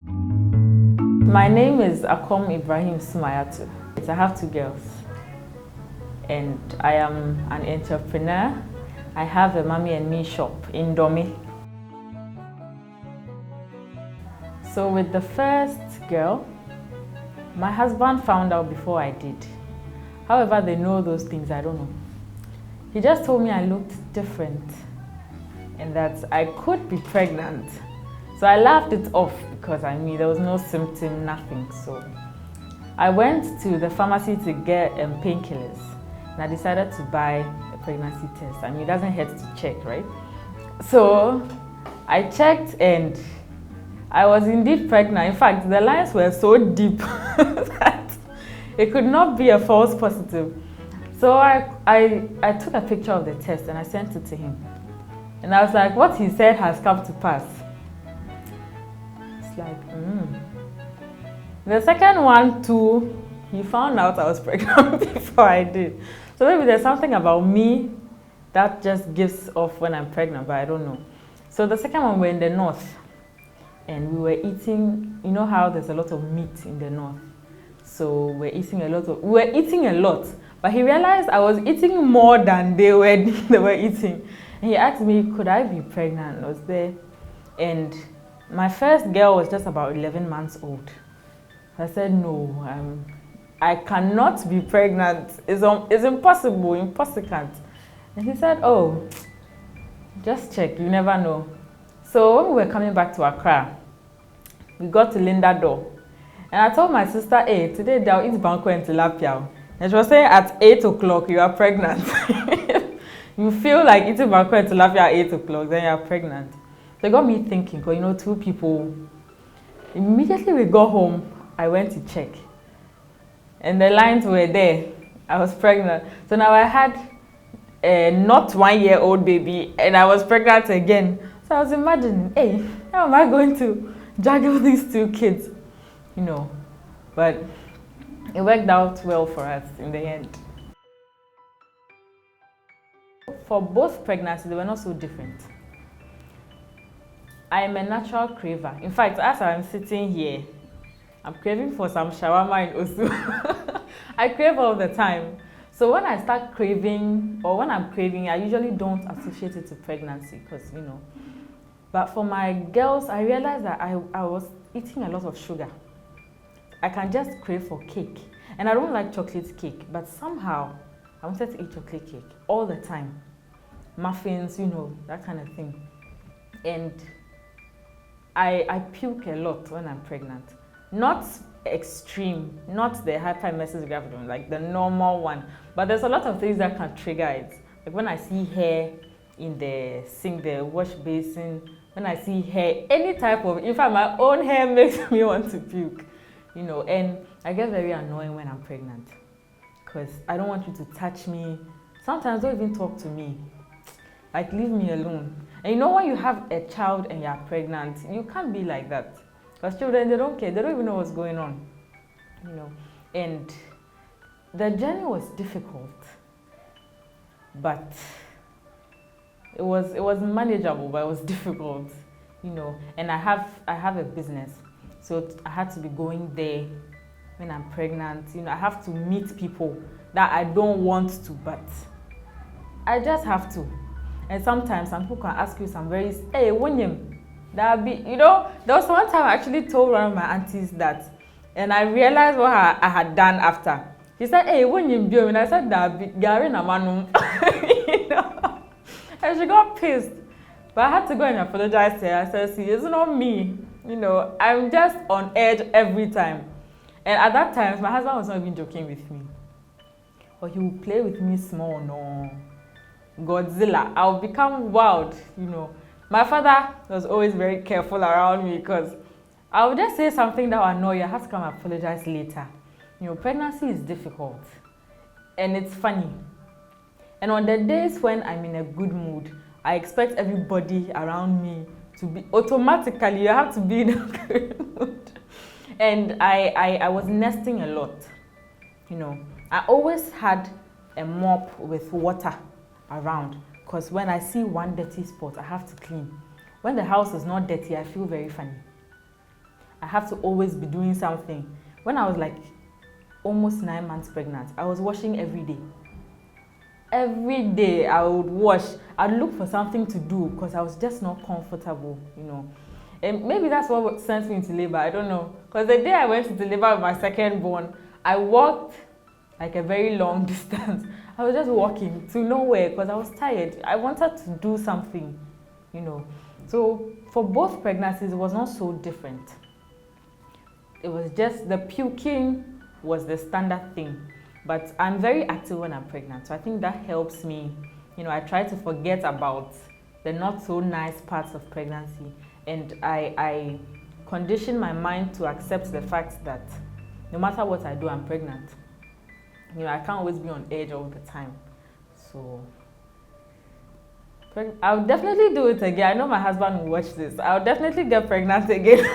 My name is Akom Ibrahim Sumaiyatu. I have 2 girls and I am an entrepreneur. I have a mommy and me shop in Domi. So with the first girl, my husband found out before I did. However, they know those things, I don't know. He just told me I looked different and that I could be pregnant. So I laughed it off because there was no symptom, nothing. So I went to the pharmacy to get painkillers and I decided to buy a pregnancy test. I mean, it doesn't hurt to check, right? So I checked and I was indeed pregnant. In fact, the lines were so deep that it could not be a false positive. So I took a picture of the test and I sent it to him. And I was like, what he said has come to pass. It's like, The second one too, he found out I was pregnant before I did. So maybe there's something about me that just gives off when I'm pregnant, but I don't know. So the second one, we're in the north and we were eating, you know how there's a lot of meat in the north. So we were eating a lot, but he realized I was eating more than they were eating. And he asked me, could I be pregnant? I was there. And my first girl was just about 11 months old. I said, no, I cannot be pregnant. It's impossible, impossible. And he said, oh, just check, you never know. So when we were coming back to Accra, we got to Linda door. And I told my sister, hey, today they'll eat banko and tilapia. And she was saying at 8 o'clock, you are pregnant. You feel like eating banko and tilapia at 8 o'clock, then you are pregnant. So it got me thinking, because 2 people. Immediately we got home, I went to check. And the lines were there. I was pregnant. So now I had a not 1-year-old baby and I was pregnant again. So I was imagining, hey, how am I going to juggle these 2 kids? But it worked out well for us in the end. For both pregnancies, they were not so different. I am a natural craver. In fact, as I'm sitting here, I'm craving for some shawarma in Osu. I crave all the time. So when I start craving, or when I'm craving, I usually don't associate it to pregnancy because, But for my girls, I realized that I was eating a lot of sugar. I can just crave for cake. And I don't like chocolate cake, but somehow I wanted to eat chocolate cake all the time. Muffins, that kind of thing. And I puke a lot when I'm pregnant. Not extreme, not the hyperemesis gravidum, like the normal one. But there's a lot of things that can trigger it. Like when I see hair in the sink, the wash basin, when I see hair, any type of, in fact, my own hair makes me want to puke, and I get very annoying when I'm pregnant because I don't want you to touch me. Sometimes don't even talk to me. Like, leave me alone. And when you have a child and you're pregnant, you can't be like that. Because children, they don't care. They don't even know what's going on, And the journey was difficult, but it was manageable, but it was difficult, And I have a business, so I had to be going there when I'm pregnant. I have to meet people that I don't want to, but I just have to. And sometimes some people can ask you some hey, when there was one time I actually told one of my aunties that, and I realized what I had done after. She said, hey, when you be, and I said that Gary Namanum, and she got pissed. But I had to go and apologize to her. I said, see, it's not me. I'm just on edge every time. And at that time, my husband was not even joking with me. Or he would play with me small, no. Godzilla, I'll become wild, My father was always very careful around me because I would just say something that will annoy you. I have to come and apologize later. Pregnancy is difficult and it's funny. And on the days when I'm in a good mood, I expect everybody around me to be automatically, you have to be in a good mood. And I was nesting a lot. I always had a mop with water around because when I see one dirty spot, I have to clean. When the house is not dirty, I feel very funny. I have to always be doing something. When I was like almost 9 months pregnant, I was washing every day. Every day I would wash. I'd look for something to do because I was just not comfortable, you know. And maybe that's what sent me into labor, I don't know. Because the day I went into labor with my second born, I walked like a very long distance. I was just walking to nowhere because I was tired. I wanted to do something, you know. So for both pregnancies, it was not so different. It was just the puking was the standard thing. But I'm very active when I'm pregnant, so I think that helps me. You know, I try to forget about the not so nice parts of pregnancy, and I condition my mind to accept the fact that no matter what I do, I'm pregnant. You know, I can't always be on edge all the time. So I'll definitely do it again. I know my husband will watch this. I'll definitely get pregnant again.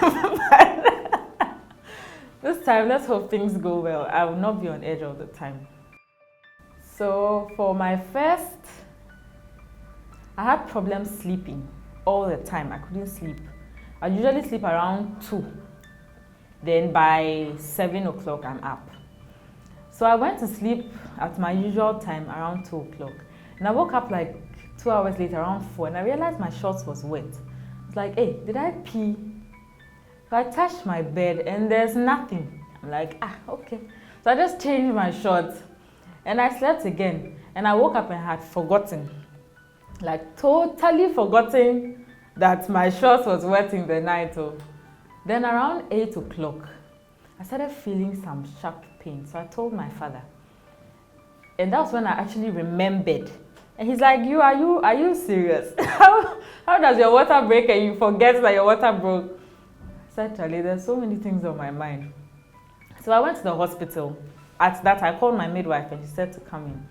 This time, let's hope things go well. I will not be on edge all the time. So for my first, I had problems sleeping all the time. I couldn't sleep. I usually sleep around 2. Then by 7 o'clock, I'm up. So I went to sleep at my usual time around 2 o'clock. And I woke up like 2 hours later, around 4, and I realized my shorts was wet. I was like, hey, did I pee? So I touched my bed and there's nothing. I'm like, okay. So I just changed my shorts and I slept again. And I woke up and had forgotten, like totally forgotten that my shorts was wet in the night. Then around 8 o'clock, I started feeling some sharp pain. So I told my father. And that's when I actually remembered. And he's like, are you serious? How does your water break and you forget that your water broke? Actually, there's so many things on my mind. So I went to the hospital. At that, I called my midwife and she said to come in.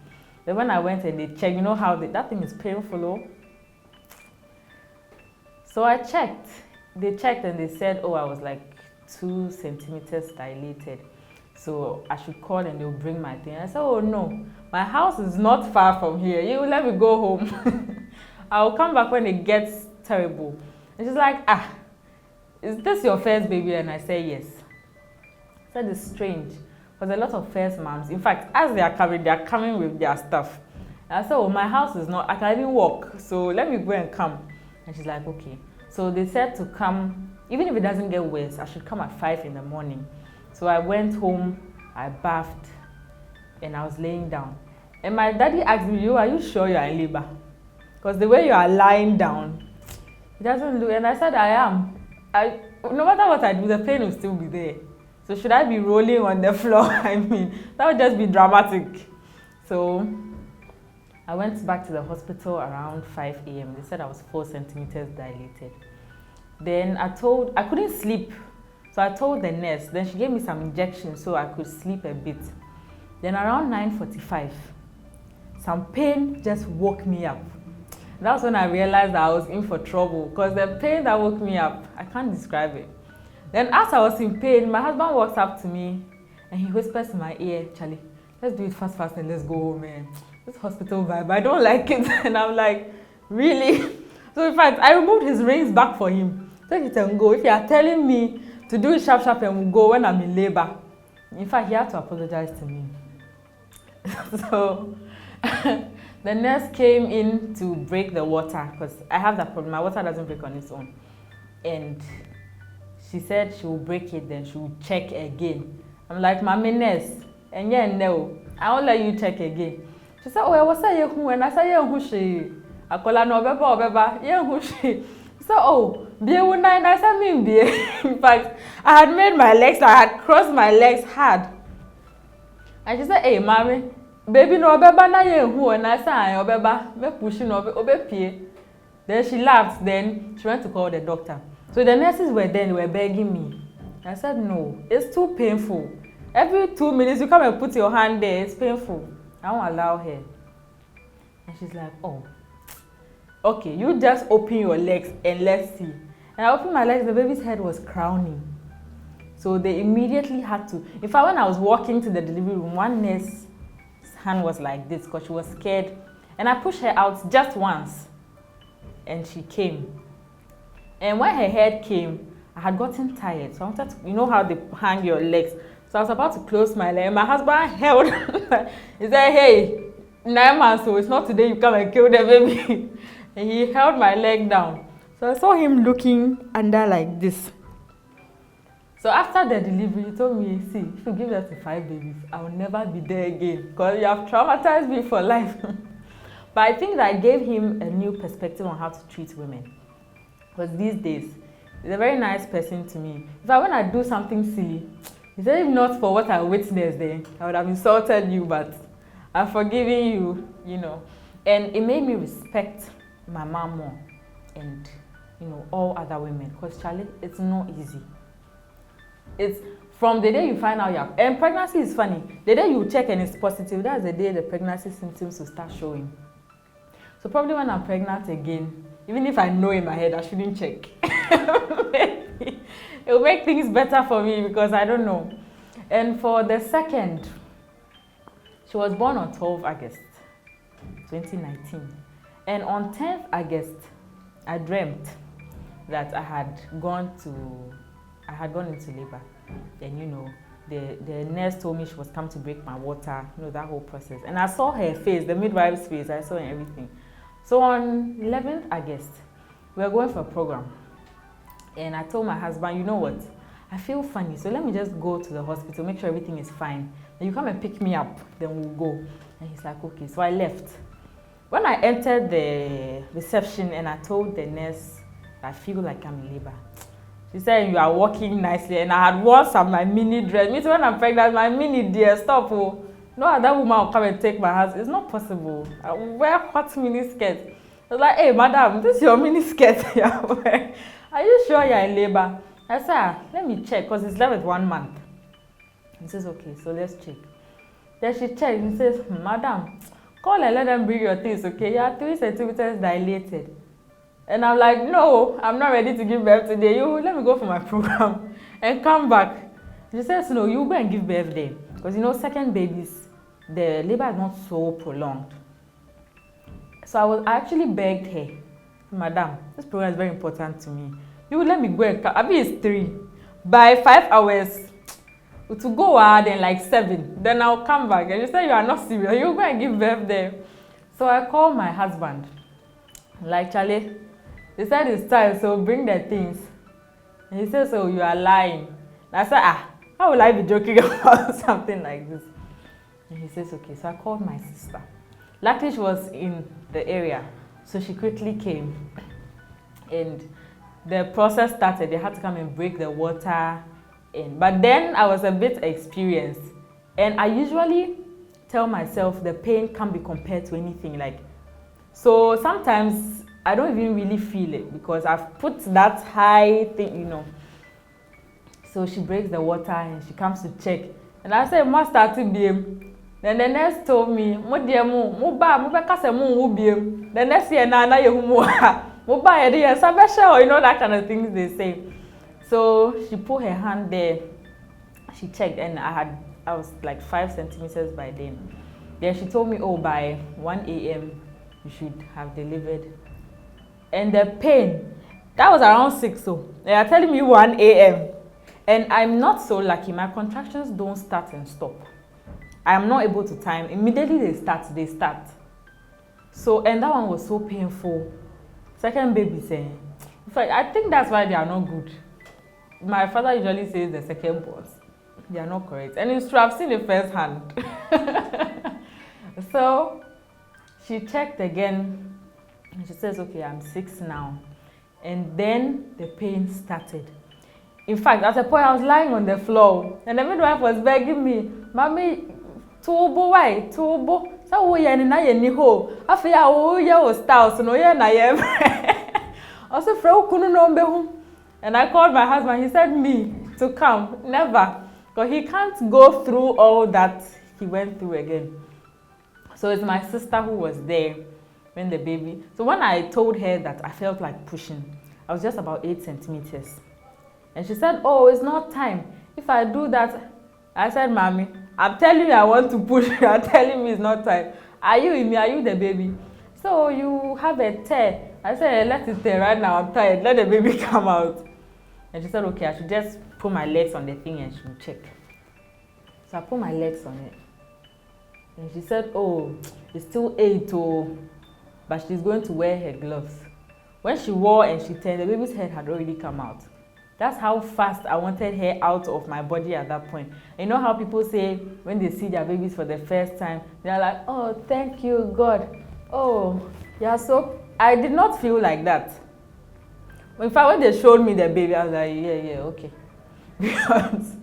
Then when I went and they checked, you know how that thing is painful. So I checked. They checked and they said, I was like 2 centimeters dilated. So I should call and they'll bring my thing. I said, no, my house is not far from here. You let me go home. I'll come back when it gets terrible. And she's like, is this your first baby? And I said, yes. I said, it's strange. Because a lot of first moms, in fact, as they are coming with their stuff. And I said, my house is not, I can even walk. So let me go and come. And she's like, okay. So they said to come, even if it doesn't get worse, I should come at 5 in the morning. So I went home, I bathed, and I was laying down. And my daddy asked me, are you sure you are in labor? Because the way you are lying down, it doesn't look, and I said, I am. No matter what I do, the pain will still be there. So should I be rolling on the floor? I mean, that would just be dramatic. So I went back to the hospital around 5 a.m. They said I was 4 centimeters dilated. Then I couldn't sleep. So I told the nurse. Then she gave me some injections so I could sleep a bit. Then around 9:45, some pain just woke me up. That's when I realized that I was in for trouble because the pain that woke me up, I can't describe it. Then as I was in pain, my husband walks up to me and he whispers in my ear, Charlie, let's do it fast and let's go home, man. This hospital vibe, I don't like it. And I'm like, really? So in fact, I removed his rings back for him. Take it and go. If you are telling me to do it sharp and we'll go when I'm in labor. In fact, he had to apologize to me. So the nurse came in to break the water because I have that problem. My water doesn't break on its own. And she said she will break it, then she will check again. I'm like, Mommy nurse, and yeah, no, I won't let you check again. She said, I was saying who, and I said, yeah, who she? I call her no beba, yeah, who she? She said, be a woman, and I said, me be. In fact, I had made my legs, I had crossed my legs hard. And she said, hey, Mommy, baby no beba na yeah, who, and I said, I beba, me pushing obe pie. Then she laughed, then she went to call the doctor. So the nurses were there, they were begging me. I said, no, it's too painful. Every 2 minutes, you come and put your hand there, it's painful. I won't allow her. And she's like, okay, you just open your legs and let's see. And I opened my legs, the baby's head was crowning. So they immediately had to, in fact, when I was walking to the delivery room, one nurse's hand was like this because she was scared. And I pushed her out just once. And she came. And when her head came, I had gotten tired. So I wanted to, you know how they hang your legs. So I was about to close my leg. My husband held, he said, hey, 9 months, so it's not today you come and kill the baby. And he held my leg down. So I saw him looking under like this. So after the delivery, he told me, see, if you give birth to 5 babies, I will never be there again because you have traumatized me for life. But I think that I gave him a new perspective on how to treat women. Because these days, he's a very nice person to me. In fact, when I do something silly, he said, if not for what I witnessed there, I would have insulted you, but I'm forgiving you, you know. And it made me respect my mom more and, you know, all other women. Because, Charlie, it's not easy. It's from the day you find out you have, and pregnancy is funny. The day you check and it's positive, that's the day the pregnancy symptoms will start showing. So probably when I'm pregnant again, even if I know in my head I shouldn't check, it will make things better for me because I don't know. And for the second, she was born on 12 August 2019. And on 10th August, I dreamt that I had gone into labor. And you know, the nurse told me she was coming to break my water, you know, that whole process. And I saw her face, the midwife's face, I saw everything. So on 11th August, we were going for a program. And I told my husband, you know what, I feel funny, so let me just go to the hospital, make sure everything is fine. Then you come and pick me up, then we'll go. And he's like, okay. So I left. When I entered the reception and I told the nurse, I feel like I'm in labor. She said, you are walking nicely. And I had worn my mini dress. Me too, when I'm pregnant, my mini dear, stop. Oh. No other woman will come and take my house. It's not possible. I wear hot mini skirt. I was like, hey, madam, this is your mini skirt you're wearing. Are you sure you're in labor? I said, let me check, because it's left with 1 month. He says, okay, so let's check. Then she checked. He says, madam, call and let them bring your things, okay? You are 3 centimeters dilated. And I'm like, no, I'm not ready to give birth today. You let me go for my program and come back. She says, no, you go and give birth there. Because, you know, second babies, the labor is not so prolonged. So I actually begged her, madam, this program is very important to me. You let me go and come. I mean, it's 3. By 5 hours, to go out then like 7. Then I'll come back. And she said, you are not serious. You go and give birth there. So I called my husband. Like, Charlie, he said it's time, so bring the things. And he said, so you are lying. And I said, how will I be joking about something like this? And he says, okay. So I called my sister. Luckily, she was in the area. So she quickly came. And the process started. They had to come and break the water in. But then I was a bit experienced. And I usually tell myself the pain can't be compared to anything. Like, so sometimes I don't even really feel it because I've put that high thing, you know. So she breaks the water and she comes to check. And I said, "Ma started BM." Then the nurse told me, "Mo dear mo ba kase mo BM." The next year na ye mo ba ye dey sabesha, you know, that kind of things they say. So she put her hand there. She checked and I was like 5 centimeters by then. Then she told me, oh, by 1 a.m. you should have delivered. And the pain, that was around 6. So they are telling me 1 a.m. And I'm not so lucky. My contractions don't start and stop. I am not able to time. Immediately they start. So, and that one was so painful. Second baby saying, in fact, I think that's why they are not good. My father usually says the second boss. They are not correct. And it's true, I've seen it firsthand. So she checked again and she says, okay, I'm 6 now. And then the pain started. In fact, at a point I was lying on the floor and the midwife was begging me, Mommy, tubo, why? Tubo. So we are in a ho. I feel I style, no, yeah, also, and I called my husband. He said me to come. Never. Because he can't go through all that he went through again. So it's my sister who was there when the baby. So when I told her that I felt like pushing, I was just about 8 centimeters. And she said, oh, it's not time. If I do that, I said, Mommy, I'm telling you I want to push. You are telling me it's not time. Are you in me? Are you the baby? So you have a tear. I said, let it tear right now. I'm tired. Let the baby come out. And she said, okay, I should just put my legs on the thing and she will check. So I put my legs on it. And she said, oh, it's still 8, oh, but she's going to wear her gloves. When she wore and she turned, the baby's head had already come out. That's how fast I wanted her out of my body at that point. You know how people say when they see their babies for the first time, they're like, oh, thank you, God. Oh, yeah, so I did not feel like that. In fact, when they showed me the baby, I was like, yeah, okay. Because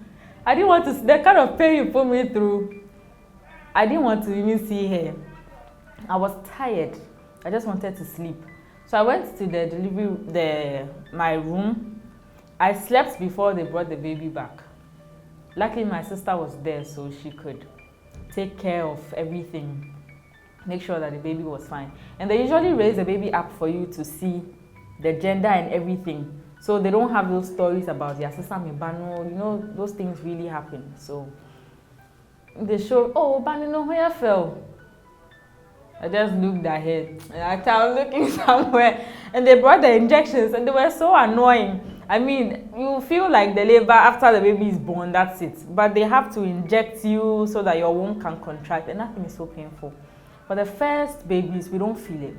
I didn't want to, the kind of pain you put me through, I didn't want to even see her. I was tired. I just wanted to sleep. So I went to the my room. I slept before they brought the baby back. Luckily, my sister was there, so she could take care of everything, make sure that the baby was fine. And they usually raise the baby up for you to see the gender and everything. So they don't have those stories about your sister Mibano, you know, those things really happen. So they showed, oh, Banino, where fell? I just looked ahead and I was looking somewhere and they brought the injections and they were so annoying. I mean, you feel like the labor after the baby is born, that's it. But they have to inject you so that your womb can contract and nothing is so painful. For the first babies, we don't feel it.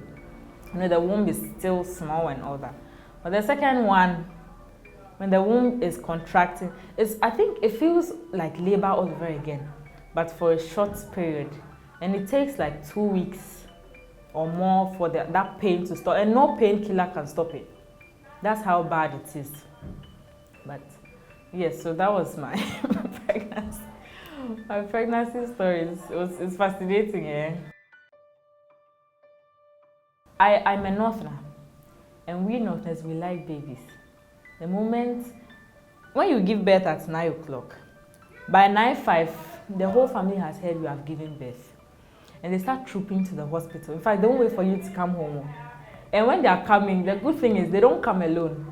You know, the womb is still small and all that. But the second one, when the womb is contracting, I think it feels like labor all over again, but for a short period. And it takes like 2 weeks or more for that pain to stop. And no painkiller can stop it. That's how bad it is. But yes, so that was my pregnancy. My pregnancy stories. It's fascinating, eh? I'm a Northerner. And we Northerners, we like babies. The moment, when you give birth at 9 o'clock, by 9:05, the whole family has heard you have given birth. And they start trooping to the hospital. In fact, they don't wait for you to come home. And when they are coming, the good thing is they don't come alone.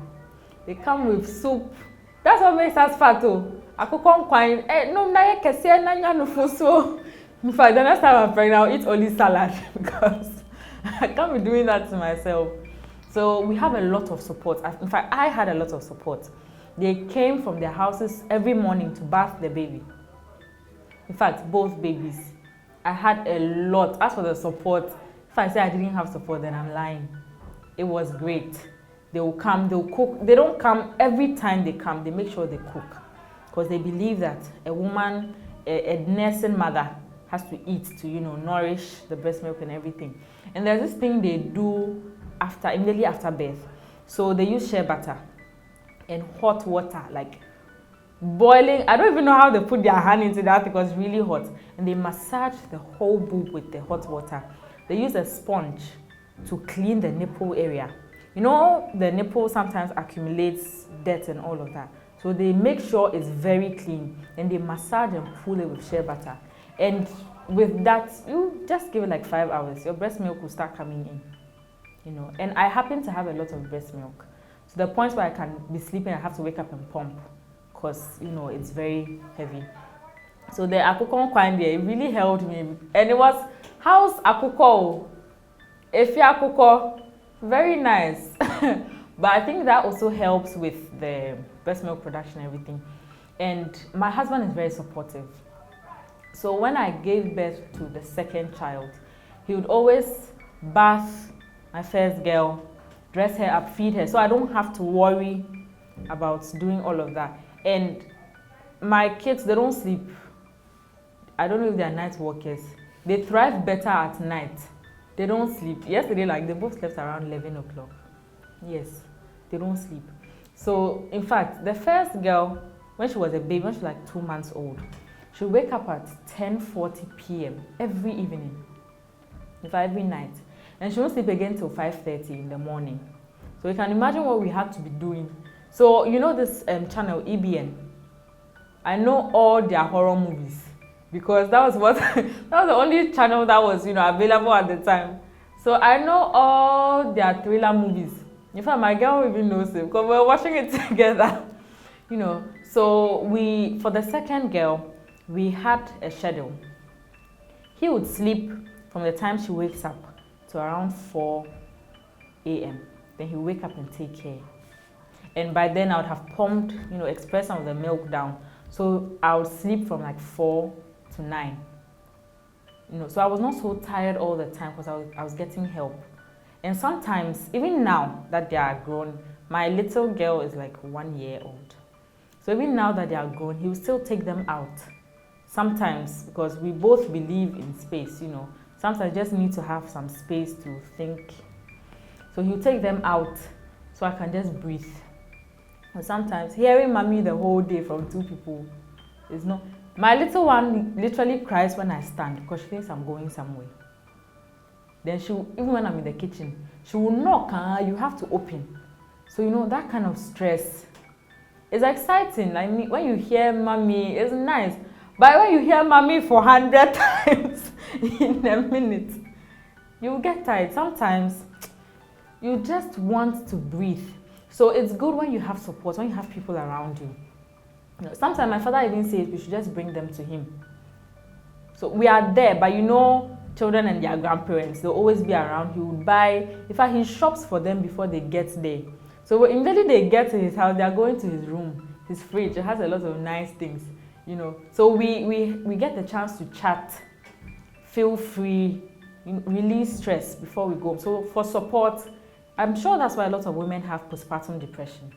They come with soup. That's what makes us fat. No, in fact, the next time I'm pregnant, I'll eat only salad because I can't be doing that to myself. So we have a lot of support. In fact, I had a lot of support. They came from their houses every morning to bath the baby. In fact, both babies. I had a lot. As for the support, if I say I didn't have support, then I'm lying. It was great. They will come, they'll cook. They don't come every time they come, they make sure they cook. Because they believe that a woman, a nursing mother, has to eat to, you know, nourish the breast milk and everything. And there's this thing they do immediately after birth. So they use shea butter and hot water, like boiling. I don't even know how they put their hand into that because it's really hot. And they massage the whole boob with the hot water. They use a sponge to clean the nipple area. You know, the nipple sometimes accumulates dirt and all of that. So they make sure it's very clean. And they massage and pull it with shea butter. And with that, you just give it like 5 hours. Your breast milk will start coming in. You know, and I happen to have a lot of breast milk. To the point where I can be sleeping, I have to wake up and pump. Because, you know, it's very heavy. So the akukon kwande, it really helped me. And it was, how's akuko? Efi akuko, very nice. But I think that also helps with the breast milk production and everything. And my husband is very supportive. So when I gave birth to the second child, he would always bath my first girl, dress her up, feed her. So I don't have to worry about doing all of that. And my kids, they don't sleep. I don't know if they're night walkers. They thrive better at night. They don't sleep. Yesterday, like, they both slept around 11 o'clock. Yes, they don't sleep. So, in fact, the first girl, when she was a baby, when she was like 2 months old, she would wake up at 10:40 p.m. every evening. In fact, every night. And she won't sleep again till 5:30 in the morning. So you can imagine what we had to be doing. So, you know this channel, EBN? I know all their horror movies. Because that was the only channel that was, you know, available at the time. So I know all their thriller movies. In fact, my girl even knows it because we're watching it together. You know, so for the second girl, we had a schedule. He would sleep from the time she wakes up to around 4 a.m. Then he'll wake up and take care. and by then I would have pumped, expressed some of the milk down. So I would sleep from like 4 to 9. So I was not so tired all the time because I was getting help. And sometimes, even now that they are grown, my little girl is like 1 year old. So even now that they are grown, he will still take them out. Sometimes, because we both believe in space, sometimes I just need to have some space to think. So he'll take them out so I can just breathe. And sometimes hearing mommy the whole day from 2 people is not. My little one literally cries when I stand because she thinks I'm going somewhere. Then even when I'm in the kitchen, she will knock, you have to open. So that kind of stress is exciting. I mean, when you hear mommy, it's nice. But when you hear mommy 400 times in a minute, you get tired. Sometimes you just want to breathe. So it's good when you have support, when you have people around you. Sometimes my father even says we should just bring them to him. So we are there, but children and their grandparents, they'll always be around. He would buy, in fact, he shops for them before they get there. So immediately they get to his house, they are going to his room, his fridge. It has a lot of nice things, So we get the chance to chat, feel free, release stress before we go. So for support, I'm sure that's why a lot of women have postpartum depression.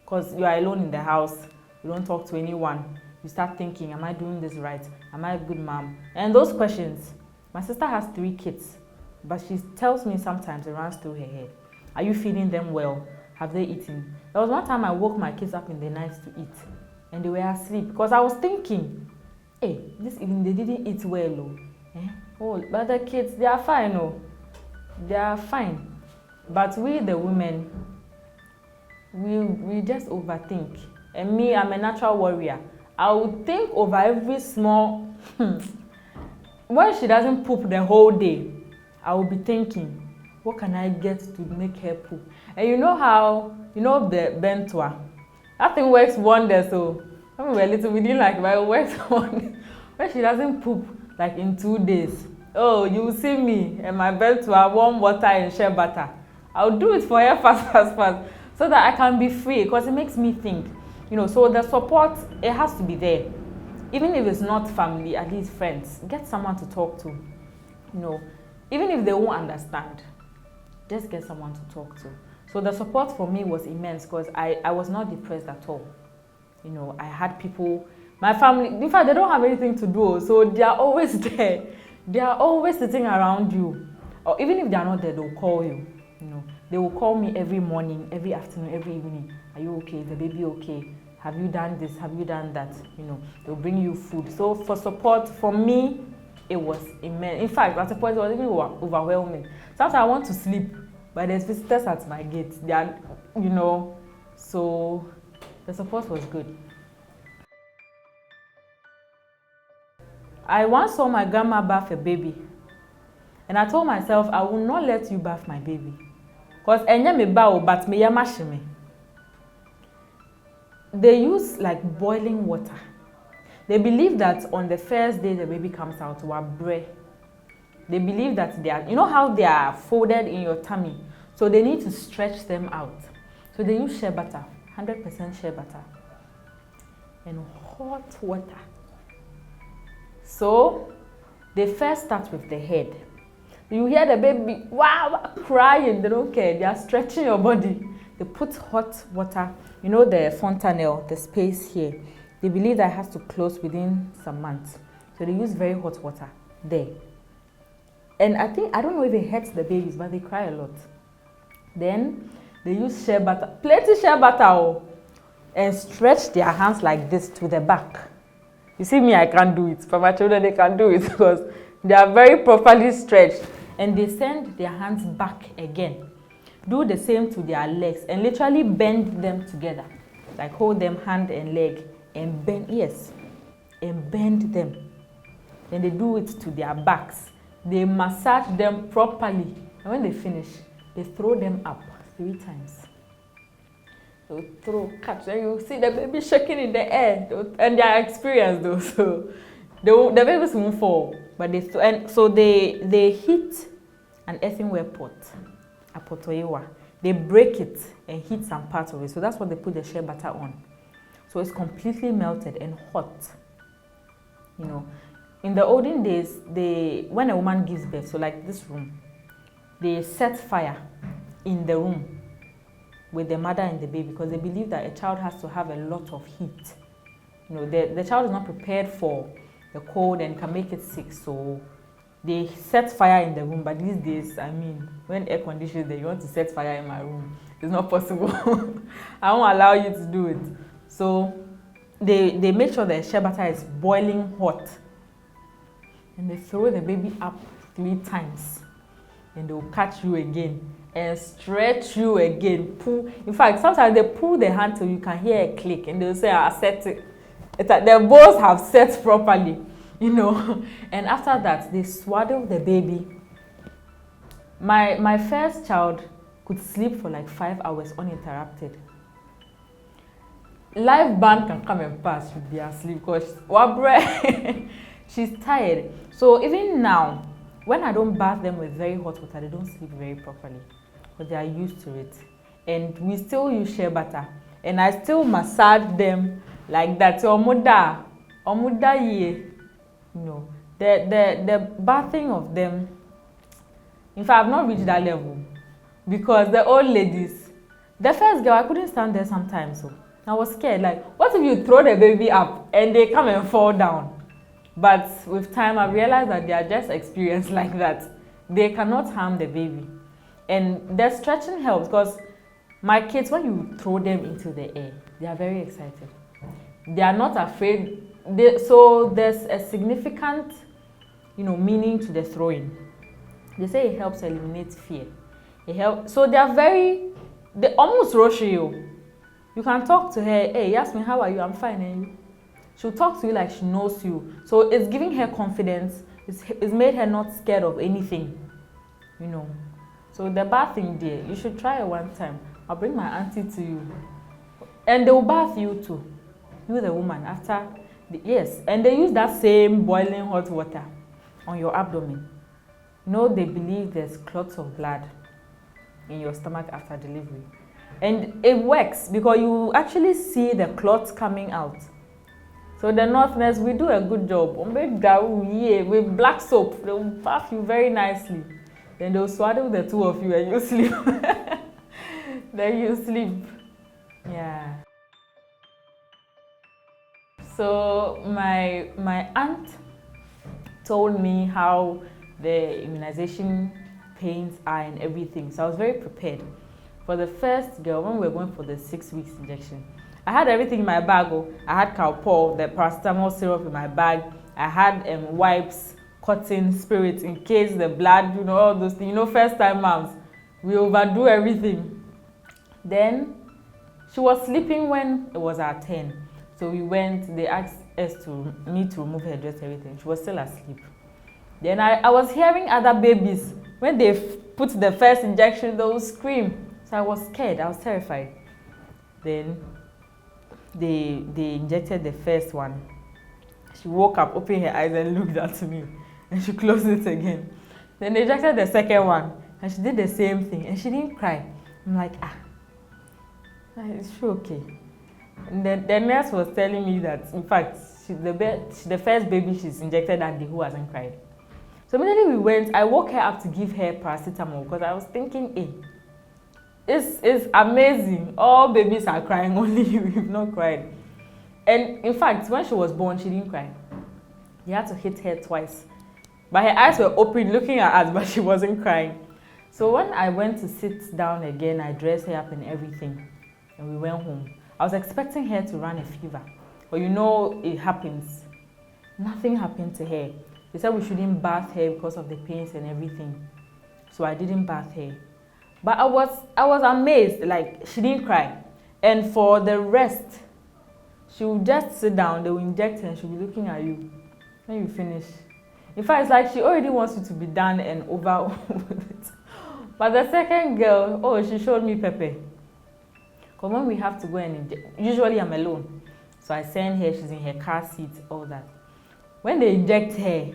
Because you are alone in the house, you don't talk to anyone. You start thinking, am I doing this right? Am I a good mom? And those questions, my sister has 3 kids, but she tells me sometimes it runs through her head. Are you feeding them well? Have they eaten? There was one time I woke my kids up in the night to eat, and they were asleep because I was thinking, hey, this evening they didn't eat well. Oh, but the kids, they are fine. They are fine. But we, the women, we just overthink. And me, I'm a natural warrior. I would think over every small. When she doesn't poop the whole day, I will be thinking, what can I get to make her poop? And you know how, the bentua, that thing works wonders. So when we were little, we didn't like it, but it works wonders. When she doesn't poop, like in 2 days, oh, you will see me and my bentua, warm water and shea butter. I'll do it for her fast, so that I can be free, because it makes me think. So the support, it has to be there. Even if it's not family, at least friends. Get someone to talk to. Even if they won't understand, just get someone to talk to. So the support for me was immense because I was not depressed at all. I had people, my family, in fact, they don't have anything to do, so they are always there. They are always sitting around you. Or even if they are not there, they'll call you. They will call me every morning, every afternoon, every evening. Are you okay? Is the baby okay? Have you done this? Have you done that? They'll bring you food. So for support, for me, it was immense. In fact, at a point, it was even overwhelming. Sometimes I want to sleep, but there's visitors at my gate. They are, so the support was good. I once saw my grandma bath a baby, and I told myself, I will not let you bath my baby. Because but me. They use like boiling water. They believe that on the first day the baby comes out, they believe that they are, how they are folded in your tummy. So they need to stretch them out. So they use shea butter, 100% shea butter, and hot water. So they first start with the head. You hear the baby, wow, crying, they don't care, they are stretching your body. They put hot water, the fontanelle, the space here. They believe that it has to close within some months. So they use very hot water there. And I don't know if it hurts the babies, but they cry a lot. Then they use shea butter, plenty shea butter, and stretch their hands like this to the back. You see me, I can't do it. For my children, they can do it because they are very properly stretched. And they send their hands back again. Do the same to their legs and literally bend them together. Like hold them hand and leg and bend, and bend them. Then they do it to their backs. They massage them properly. And when they finish, they throw them up 3 times. They'll catch, and you see the baby shaking in the air. And they are experienced though, so the babies won't fall. But they heat an earthenware pot, a potoyewa. they break it and heat some parts of it. So that's what they put the shea butter on. So it's completely melted and hot. You know, in the olden days, when a woman gives birth, so like this room, they set fire in the room with the mother and the baby because they believe that a child has to have a lot of heat. You know, the child is not prepared for the cold and can make it sick. So they set fire in the room. But these days, I mean, when air conditioning there, you want to set fire in my room, it's not possible. I won't allow you to do it. So they make sure the shea butter is boiling hot. And they throw the baby up 3 times. And they'll catch you again and stretch you again. Pull. In fact, sometimes they pull the hand till you can hear a click and they'll say, I set it. It's like the balls have set properly, you know. And after that, they swaddle the baby. My first child could sleep for like 5 hours uninterrupted. Live band can come and pass with their sleep because she's tired. So even now, when I don't bath them with very hot water, they don't sleep very properly because they are used to it. And we still use shea butter. And I still massage them like that. So omuda ye, you know, the bathing of them. In fact, I've not reached that level because the old ladies, the first girl, I couldn't stand there sometimes. So I was scared. Like, what if you throw the baby up and they come and fall down? But with time, I realized that they are just experienced like that. They cannot harm the baby. And the stretching helps because my kids, when you throw them into the air, they are very excited. They are not afraid. So there's a significant, you know, meaning to the throwing. They say it helps eliminate fear. It helps. So they almost rush you. You can talk to her. Hey, Yasmin, how are you? I'm fine, and you? She'll talk to you like she knows you. So it's giving her confidence. It's made her not scared of anything, you know. So the bathing there, you should try it one time. I'll bring my auntie to you. And they'll bath you too. You the woman after, yes. And they use that same boiling hot water on your abdomen. You know, they believe there's clots of blood in your stomach after delivery. And it works because you actually see the clots coming out. So the Northerners, we do a good job. With black soap, they will bath you very nicely. Then they'll swaddle the 2 of you and you sleep. Then you sleep. Yeah. So my aunt told me how the immunization pains are and everything. So I was very prepared. For the first girl, when we were going for the 6 weeks injection, I had everything in my bag. I had Calpol, the paracetamol syrup in my bag. I had wipes, cotton, spirits in case the blood, you know, all those things. You know, first time moms, we overdo everything. Then she was sleeping when it was our turn. So we went, they asked me to remove her dress, everything. She was still asleep. Then I was hearing other babies. When they put the first injection, they would scream. So I was scared, I was terrified. Then they injected the first one. She woke up, opened her eyes and looked at me. And she closed it again. Then they injected the second one. And she did the same thing. And she didn't cry. I'm like, is she okay? And then the nurse was telling me that, in fact, the first baby she's injected that day who hasn't cried. So immediately we went, I woke her up to give her paracetamol because I was thinking, hey, it's amazing. All babies are crying, only you've not cried. And in fact, when she was born, she didn't cry. You had to hit her twice. But her eyes were open, looking at us, but she wasn't crying. So when I went to sit down again, I dressed her up and everything. And we went home. I was expecting her to run a fever. But you know, it happens. Nothing happened to her. They said we shouldn't bath her because of the pains and everything. So I didn't bath her. But I was amazed, like she didn't cry. And for the rest, she would just sit down, they will inject her and she'll be looking at you when you finish. In fact, it's like she already wants you to be done and over with it. But the second girl, she showed me Pepe. Because when we have to go and inject, usually I'm alone. So I send her, she's in her car seat, all that. When they inject her,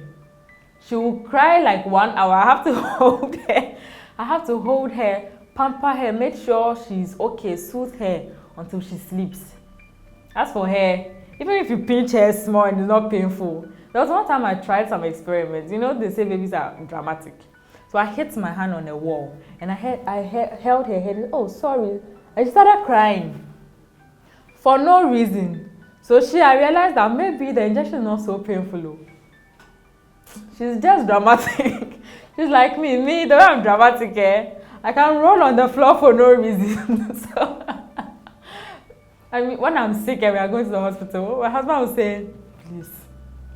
she will cry like 1 hour. I have to hold her. I have to hold her pamper her, make sure she's okay, soothe her until she sleeps. As for hair, even if you pinch her small and it's not painful. There was one time I tried some experiments. You know, they say babies are dramatic. So I hit my hand on a wall and I held her head. Oh, sorry. And she started crying for no reason. So I realized that maybe the injection is not so painful. She's just dramatic. She's like me, the way I'm dramatic, I can roll on the floor for no reason. So, I mean, when I'm sick and we are going to the hospital, my husband will say, please,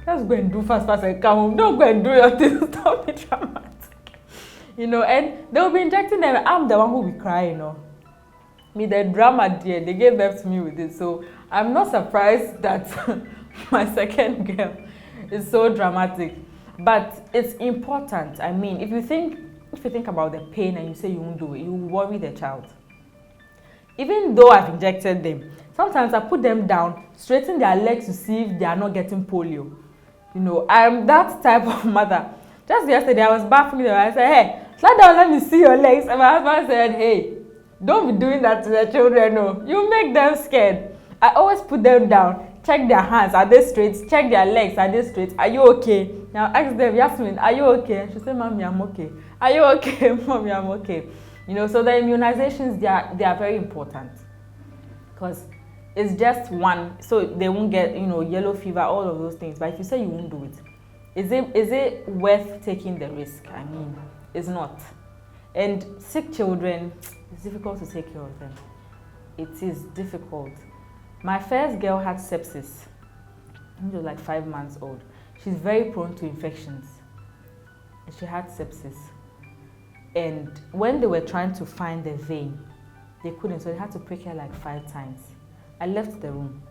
let's go and do fast and come home. Don't go and do your things. Don't be dramatic. You know, and they'll be injecting them. I'm the one who will be crying, you know. Me, the drama, dear, they gave birth to me with it. So I'm not surprised that my second girl is so dramatic. But it's important. I mean, if you think about the pain and you say you won't do it, you worry the child. Even though I've injected them, sometimes I put them down, straighten their legs to see if they are not getting polio. You know, I'm that type of mother. Just yesterday, I was bathing them. I said, hey, slide down, let me see your legs. And my husband said, hey, don't be doing that to the children. No, you make them scared. I always put them down, check their hands, are they straight? Check their legs, are they straight? Are you okay? Now ask them, Yasmin, are you okay? She said, Mommy, I'm okay. Are you okay? Mommy, I'm okay. You know, so the immunizations, they are very important because it's just one, so they won't get, you know, yellow fever, all of those things. But if you say you won't do it, is it worth taking the risk? I mean, it's not. And sick children, it's difficult to take care of them. It is difficult. My first girl had sepsis. She was like 5 months old. She's very prone to infections. And she had sepsis. And when they were trying to find the vein, they couldn't, so they had to prick her like 5 times. I left the room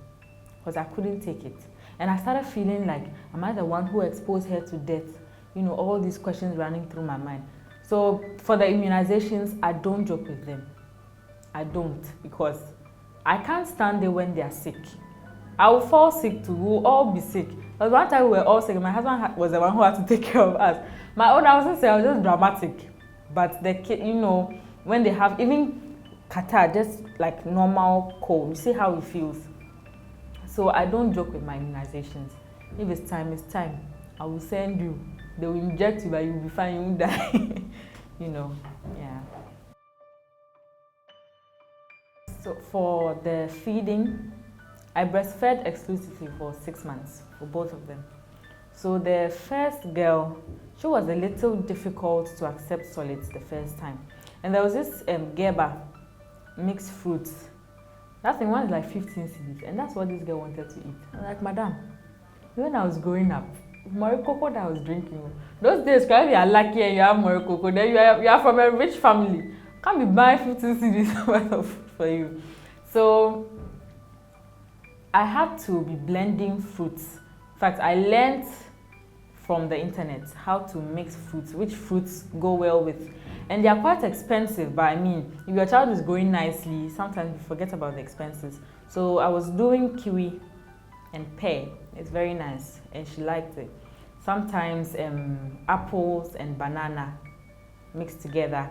because I couldn't take it. And I started feeling like, am I the one who exposed her to death? You know, all these questions running through my mind. So for the immunizations, I don't joke with them. I don't, because I can't stand there when they are sick. I will fall sick too. We will all be sick. Because one time we were all sick. My husband was the one who had to take care of us. My own, I was just dramatic. But the kid, you know, when they have even catarrh, just like normal cold, you see how it feels. So I don't joke with my immunizations. If it's time, it's time. I will send you. They will inject you, but you will be fine. You won't die. You know, yeah. So for the feeding, I breastfed exclusively for 6 months for both of them. So the first girl, she was a little difficult to accept solids the first time. And there was this geba, mixed fruits. That thing, one is like 15 cedis, and that's what this girl wanted to eat. I'm like, Madam, when I was growing up, Morocco that I was drinking, those days, if you are lucky and you have Morocco, then you are from a rich family. Can't be buying 15 cedis worth of food for you. So I had to be blending fruits. In fact, I learned from the internet how to mix fruits, which fruits go well with. And they are quite expensive, but I mean, if your child is growing nicely, sometimes you forget about the expenses. So I was doing kiwi and pear. It's very nice, and she liked it. Sometimes apples and banana mixed together.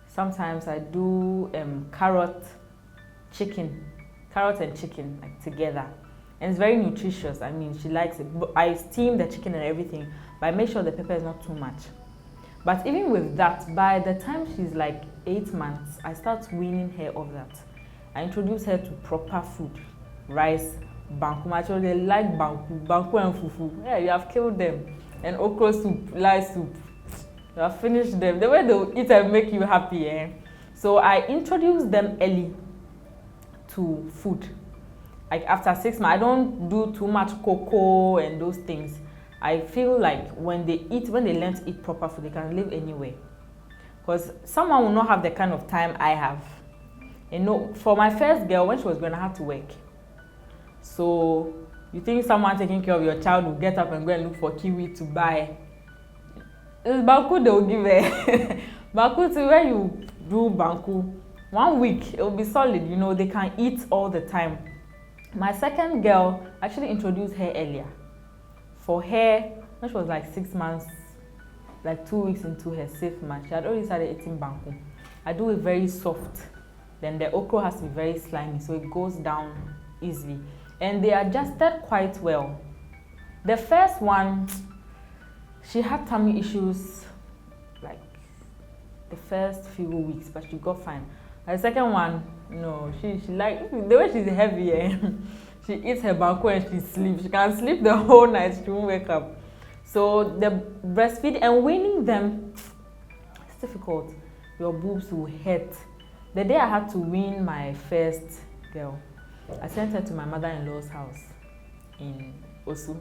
Sometimes I do carrot and chicken like together. And it's very nutritious. I mean, she likes it. I steam the chicken and everything, but I make sure the pepper is not too much. But even with that, by the time she's like 8 months, I start weaning her of that. I introduce her to proper food, rice, banku. Actually, they like banku and fufu. Yeah, you have killed them. And okra soup, rice soup. You have finished them. The way they'll eat and make you happy, eh? So I introduce them early to food. Like after 6 months, I don't do too much cocoa and those things. I feel like when they learn to eat proper food, they can live anywhere. Because someone will not have the kind of time I have. You know, for my first girl, when she was going to have to work. So you think someone taking care of your child will get up and go and look for kiwi to buy? It's banku they will give her. Banku to when you do banku, 1 week it will be solid. You know, they can eat all the time. My second girl, actually introduced her earlier. For her, when she was like 6 months, like 2 weeks into her safe month, she had already started eating banku. I do it very soft. Then the okra has to be very slimy, so it goes down easily. And they adjusted quite well. The first one, she had tummy issues like the first few weeks, but she got fine. The second one, no, she like the way she's heavy. She eats her banku and she sleeps. She can sleep the whole night. She won't wake up. So the breastfeed and weaning them, it's difficult. Your boobs will hurt. The day I had to wean my first girl, I sent her to my mother-in-law's house in Osu.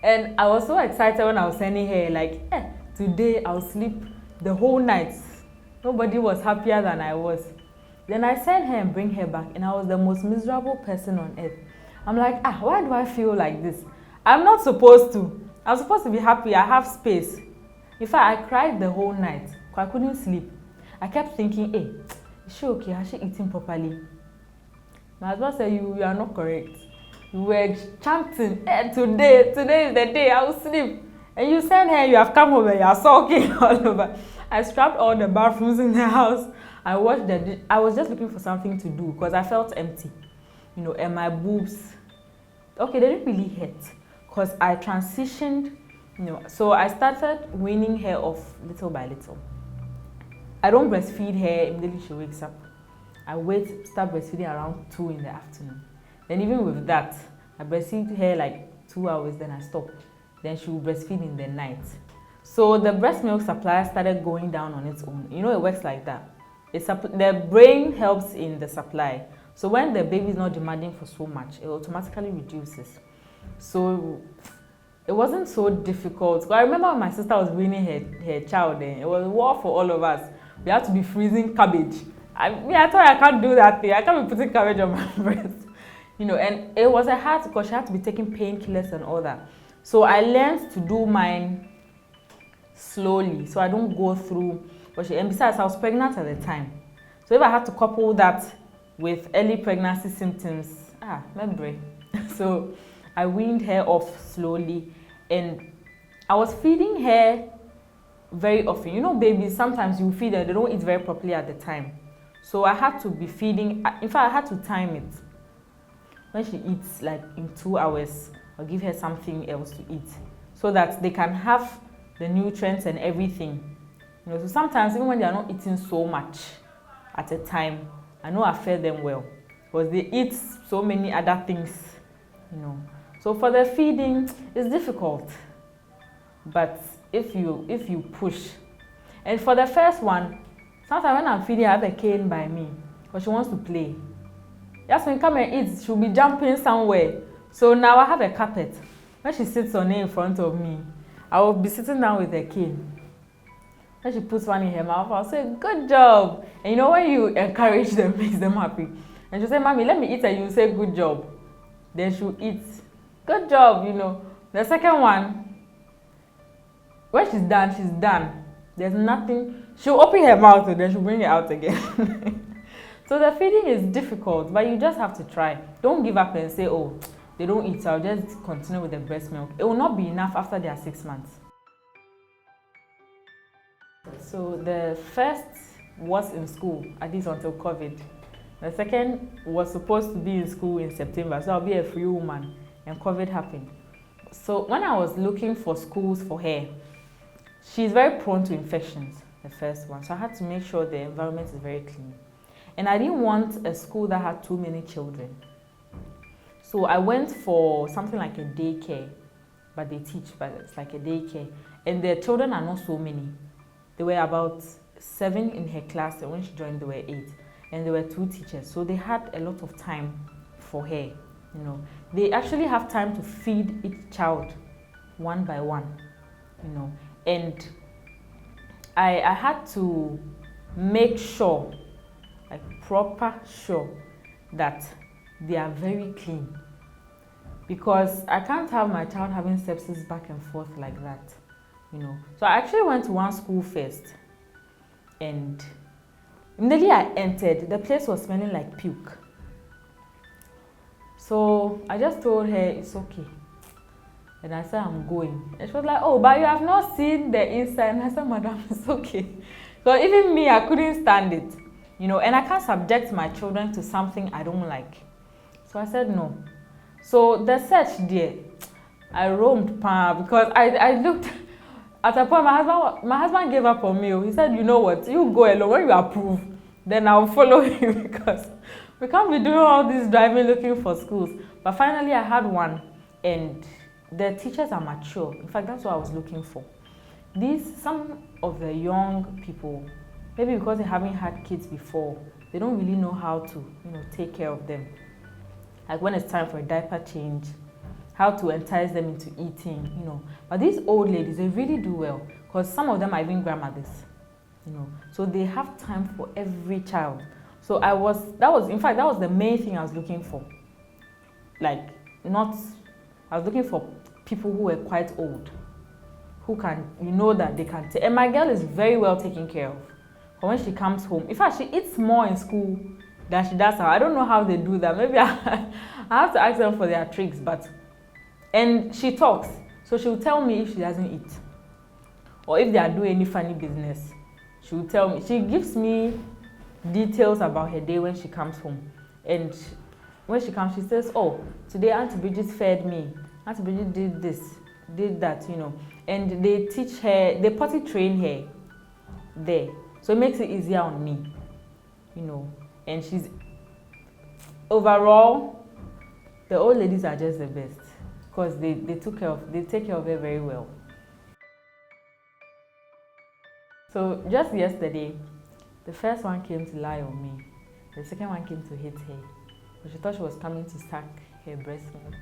And I was so excited when I was sending her, like, today I'll sleep the whole night. Nobody was happier than I was. Then I sent her and bring her back, and I was the most miserable person on earth. I'm like, why do I feel like this? I'm not supposed to. I'm supposed to be happy. I have space. In fact, I cried the whole night because I couldn't sleep. I kept thinking, is she okay? Has she eaten properly? My husband said, you are not correct. You were chanting, today is the day, I will sleep. And you send her, you have come over, you are sulking all over. I scrubbed all the bathrooms in the house. I washed the I was just looking for something to do because I felt empty. And my boobs, okay, they didn't really hurt because I transitioned, so I started weaning her off little by little. I don't breastfeed her immediately she wakes up. I start breastfeeding around 2 in the afternoon. Then even with that, I breastfeed her like 2 hours, then I stop. Then she will breastfeed in the night. So the breast milk supply started going down on its own. It works like that. The brain helps in the supply. So when the baby is not demanding for so much, it automatically reduces. So it wasn't so difficult. I remember when my sister was weaning her child, it was a war for all of us. We had to be freezing cabbage. I thought I can't do that thing. I can't be putting cabbage on my breast. And it was a hard because she had to be taking painkillers and all that. So I learned to do mine slowly, so I don't go through. And besides, I was pregnant at the time. So if I had to couple that with early pregnancy symptoms, remember. So I weaned her off slowly, and I was feeding her very often. Babies, sometimes you feed her, they don't eat very properly at the time. So I had to be feeding, in fact, I had to time it. When she eats, like in 2 hours, I'll give her something else to eat so that they can have the nutrients and everything. So sometimes even when they are not eating so much at a time, I know I fed them well because they eat so many other things, So for the feeding, it's difficult, but if you push, and for the first one, sometimes when I'm feeding, I have a cane by me because she wants to play. Jasmine, come and eat. She'll be jumping somewhere. So now I have a carpet. When she sits on it in front of me, I will be sitting down with a cane. When she puts one in her mouth, I'll say, good job. And when you encourage them, it makes them happy. And she'll say, Mommy, let me eat, and you say, good job. Then she'll eat. Good job, The second one, when she's done, she's done. There's nothing. She'll open her mouth and then she'll bring it out again. So the feeding is difficult, but you just have to try. Don't give up and say, they don't eat, so I'll just continue with the breast milk. It will not be enough after they are 6 months. So the first was in school, at least until COVID. The second was supposed to be in school in September, so I'll be a free woman, and COVID happened. So when I was looking for schools for her, she's very prone to infections, the first one. So I had to make sure the environment is very clean. And I didn't want a school that had too many children. So I went for something like a daycare, but they teach, but it's like a daycare. And the children are not so many. There were about 7 in her class, and when she joined, there were 8. And there were 2 teachers. So they had a lot of time for her, They actually have time to feed each child one by one, And I had to make sure, proper sure, that they are very clean, because I can't have my child having sepsis back and forth like that, So I actually went to one school first, and immediately I entered, the place was smelling like puke. So I just told her it's okay, and I said I'm going, and she was like, but you have not seen the inside. And I said, Madam, it's okay. She So even me, I couldn't stand it, you know, and I can't subject my children to something I don't like. So I said no. So the search there, I roamed because I looked at a point. My husband gave up on me. He said, you know what, you go alone. When you approve, then I'll follow you because we can't be doing all this driving looking for schools. But finally I had one, and the teachers are mature. In fact, that's what I was looking for. Some of the young people, maybe because they haven't had kids before, they don't really know how to, you know, take care of them. Like when it's time for a diaper change, how to entice them into eating, you know. But these old ladies, they really do well, because some of them are even grandmothers, you know. So they have time for every child. So that was the main thing I was looking for. I was looking for people who were quite old, who can, you know, that they can take. And my girl is very well taken care of. But when she comes home, in fact, she eats more in school than she does now. I don't know how they do that. Maybe I have to ask them for their tricks, and she talks. So she will tell me if she doesn't eat, or if they are doing any funny business. She will tell me. She gives me details about her day when she comes home. And when she comes, she says, oh, today Auntie Bridget fed me. Auntie Bridget did this, did that, you know. And they teach her, they potty train her there. So it makes it easier on me, you know. And she's, overall, the old ladies are just the best, because they take care of her very well. So just yesterday, the first one came to lie on me. The second one came to hit her. But she thought she was coming to suck her breast milk.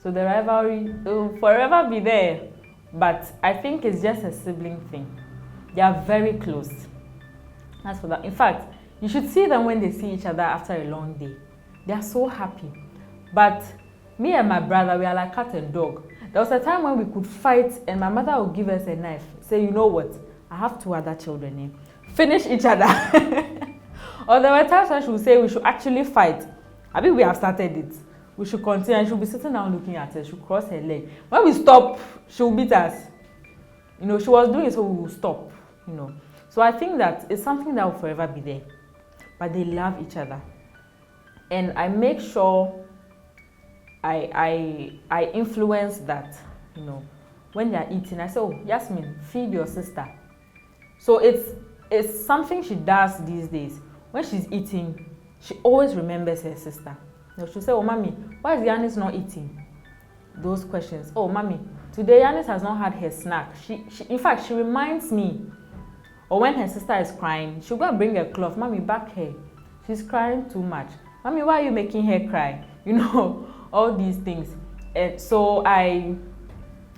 So the rivalry will forever be there. But I think it's just a sibling thing. They are very close. As for that, in fact, you should see them when they see each other after a long day. They are so happy. But me and my brother, we are like cat and dog. There was a time when we could fight, and my mother would give us a knife. Say, you know what? I have 2 other children. Finish each other. Or there were times when she would say we should actually fight. I mean, we have started it. We should continue, and she'll be sitting down looking at us. She'll cross her leg. When we stop, she'll beat us. You know, she was doing it, so we will stop. You know. So I think that it's something that will forever be there. But they love each other. And I make sure I influence that, you know. When they are eating, I say, oh, Yasmin, feed your sister. So it's something she does these days. When she's eating, she always remembers her sister. You know, she'll say, oh, mommy, why is Yanis not eating? Those questions. Oh, mommy, today Yanis has not had her snack. In fact, she reminds me. Or when her sister is crying, she'll go and bring a cloth. Mommy, back her. She's crying too much. Mommy, why are you making her cry? You know, all these things. And so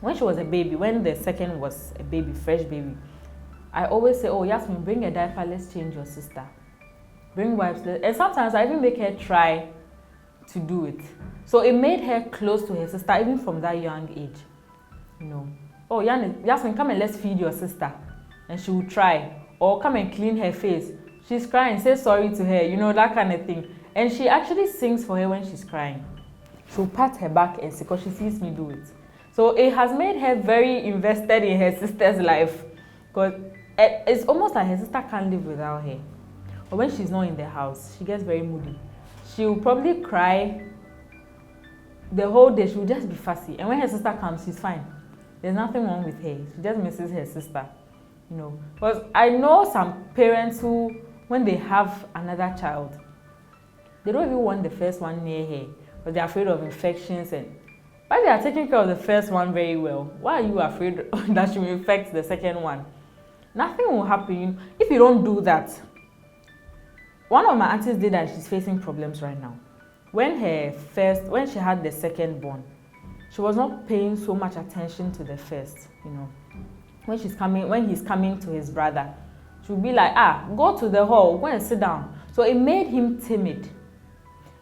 when she was a baby, when the second was a baby, fresh baby, I always say, oh, Yasmin, bring a diaper, let's change your sister. Bring wipes. And sometimes I even make her try to do it. So it made her close to her sister, even from that young age. You know, oh, Yasmin, come and let's feed your sister. And she will try. Or come and clean her face. She's crying, say sorry to her, you know, that kind of thing. And she actually sings for her when she's crying. She'll pat her back and see, because she sees me do it. So it has made her very invested in her sister's life. Because it's almost like her sister can't live without her. But when she's not in the house, she gets very moody. She'll probably cry the whole day. She'll just be fussy. And when her sister comes, she's fine. There's nothing wrong with her. She just misses her sister. You know, because I know some parents who, when they have another child, they don't even want the first one near her, but they're afraid of infections. But they are taking care of the first one very well. Why are you afraid that she will infect the second one? Nothing will happen if you don't do that. One of my aunties did that. She's facing problems right now. When she had the second born, she was not paying so much attention to the first, you know. When he's coming to his brother, she'll be like, go to the hall, go and sit down. So it made him timid.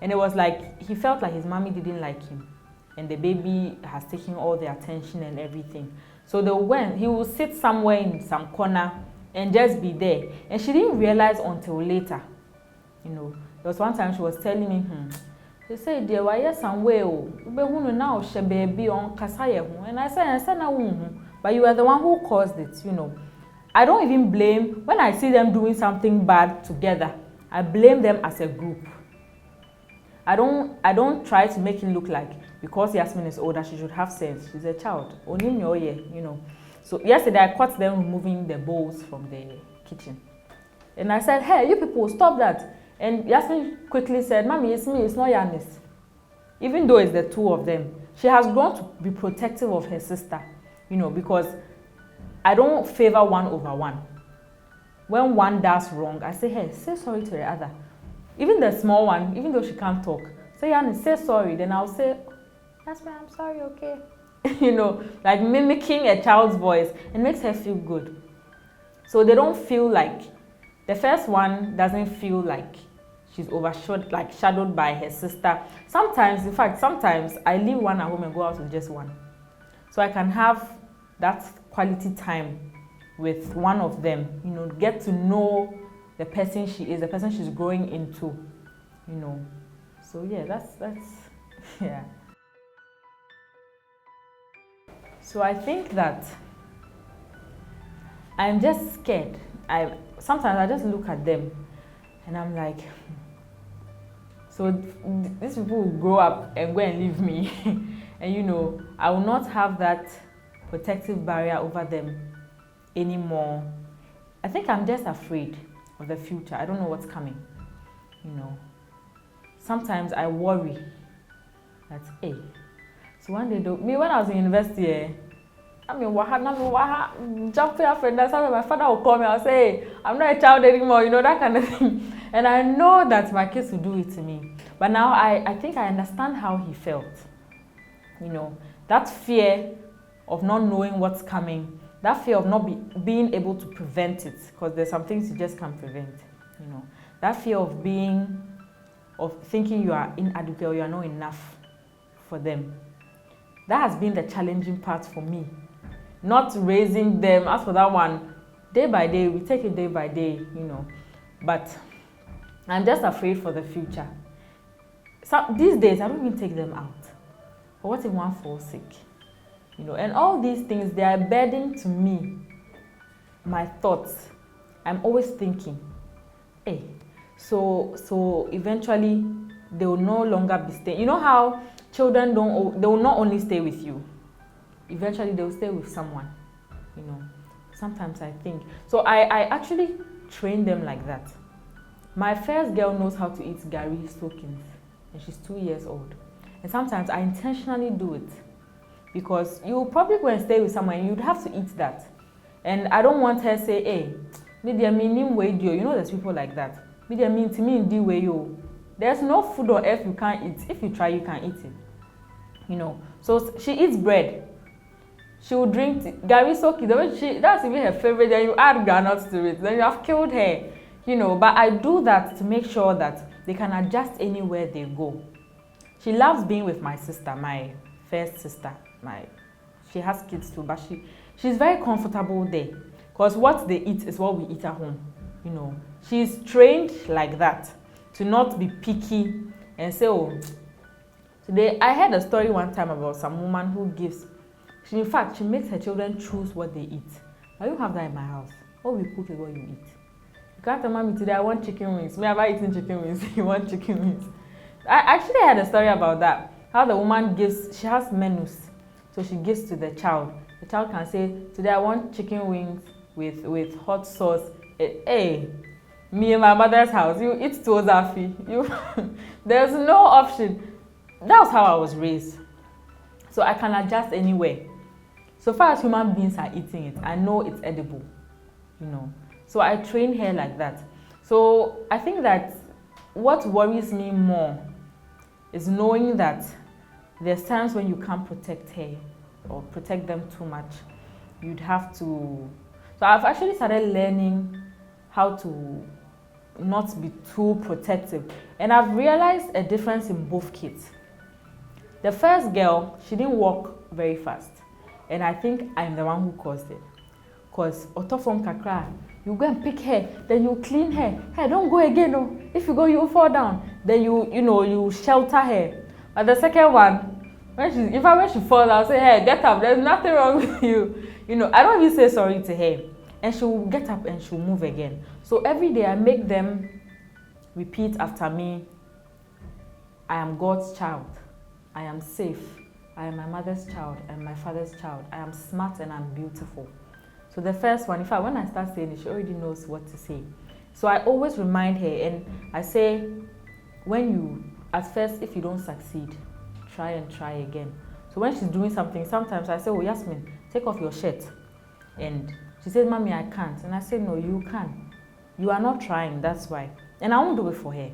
And it was like, he felt like his mommy didn't like him. And the baby has taken all the attention and everything. So he will sit somewhere in some corner and just be there. And she didn't realize until later. You know, there was one time she was telling me, she said, dear, why yes somewhere, now she baby on Kasaya. And I said, but you are the one who caused it, you know. I don't even blame, when I see them doing something bad together, I blame them as a group. I don't try to make it look like because Yasmin is older, she should have sense. She's a child. You know. So yesterday I caught them removing the bowls from the kitchen. And I said, hey, you people, stop that. And Yasmin quickly said, Mommy, it's me, it's not Yanis. Even though it's the two of them, she has grown to be protective of her sister, you know, because I don't favor one over one. When one does wrong, I say, hey, say sorry to the other. Even the small one, even though she can't talk, say, Yanis, say sorry. Then I'll say, Yasmin, I'm sorry, okay. You know, like mimicking a child's voice. It makes her feel good. So they don't feel like, the first one doesn't feel like she's shadowed by her sister. Sometimes, in fact, sometimes I leave one at home and go out with just one. So I can have that quality time with one of them, you know, get to know the person she is, the person she's growing into, you know. So yeah, that's yeah. So I think that I'm just scared. Sometimes I just look at them and I'm like, so these people will grow up and go and leave me. And you know, I will not have that protective barrier over them anymore. I think I'm just afraid of the future. I don't know what's coming, you know. Sometimes I worry that, hey, so one day, me when I was in university, I mean, jumping up and down, my father will call me, I'll say, hey, I'm not a child anymore, you know, that kind of thing. And I know that my kids will do it to me. But now I think I understand how he felt. You know, that fear of not knowing what's coming, that fear of not being able to prevent it, because there's some things you just can't prevent, you know. That fear of thinking you are inadequate or you are not enough for them. That has been the challenging part for me. Not raising them, as for that one, day by day, we take it day by day, you know. But I'm just afraid for the future. So these days, I don't even take them out. But what if one falls sick? You know, and all these things, they are a burden to me. My thoughts. I'm always thinking, hey, so eventually they will no longer be staying. You know how children they will not only stay with you. Eventually they will stay with someone, you know. Sometimes I think. So I actually train them like that. My first girl knows how to eat gari soakings, and she's 2 years old. And sometimes I intentionally do it because you probably go and stay with someone and you'd have to eat that. And I don't want her to say, hey, media meaning way do you know there's people like that. Media mean to me in the way you. There's no food on earth you can't eat. If you try, you can eat it. You know. So she eats bread. She will drink gari soaki. That's even her favorite. Then you add granuts to it. Then you have killed her. You know. But I do that to make sure that they can adjust anywhere they go. She loves being with my sister, my first sister. She has kids too, but she's very comfortable there. Because what they eat is what we eat at home. You know. She's trained like that to not be picky and say, oh, today I heard a story one time about some woman who gives. In fact, she makes her children choose what they eat. I don't have that in my house. What we cook is what you eat. You can't tell mommy today I want chicken wings. Me, have I eaten chicken wings? You want chicken wings? I actually heard a story about that. How the woman gives, she has menus. So she gives to the child. The child can say, today I want chicken wings with hot sauce. Hey, me and my mother's house, you eat tozafi. There's no option. That was how I was raised. So I can adjust anywhere. So far as human beings are eating it, I know it's edible, you know. So I train her like that. So I think that what worries me more is knowing that there's times when you can't protect her or protect them too much. You'd have to. So I've actually started learning how to not be too protective. And I've realized a difference in both kids. The first girl, she didn't walk very fast. And I think I'm the one who caused it. Because otofom kakra, you go and pick her, then you clean her. Hey, don't go again, no. If you go, you fall down. Then you shelter her. But the second one, when she falls, I'll say, hey, get up. There's nothing wrong with you. You know, I don't even say sorry to her. and she'll get up and she'll move again. So every day I make them repeat after me, I am God's child. I am safe. I am my mother's child and my father's child. I am smart and I'm beautiful. So the first one, in fact, when I start saying it, she already knows what to say. So I always remind her, and I say, at first, if you don't succeed, try and try again. So when she's doing something, sometimes I say, oh, Yasmin, take off your shirt. And she says, Mommy, I can't. And I say, no, you can. You are not trying, that's why. And I won't do it for her.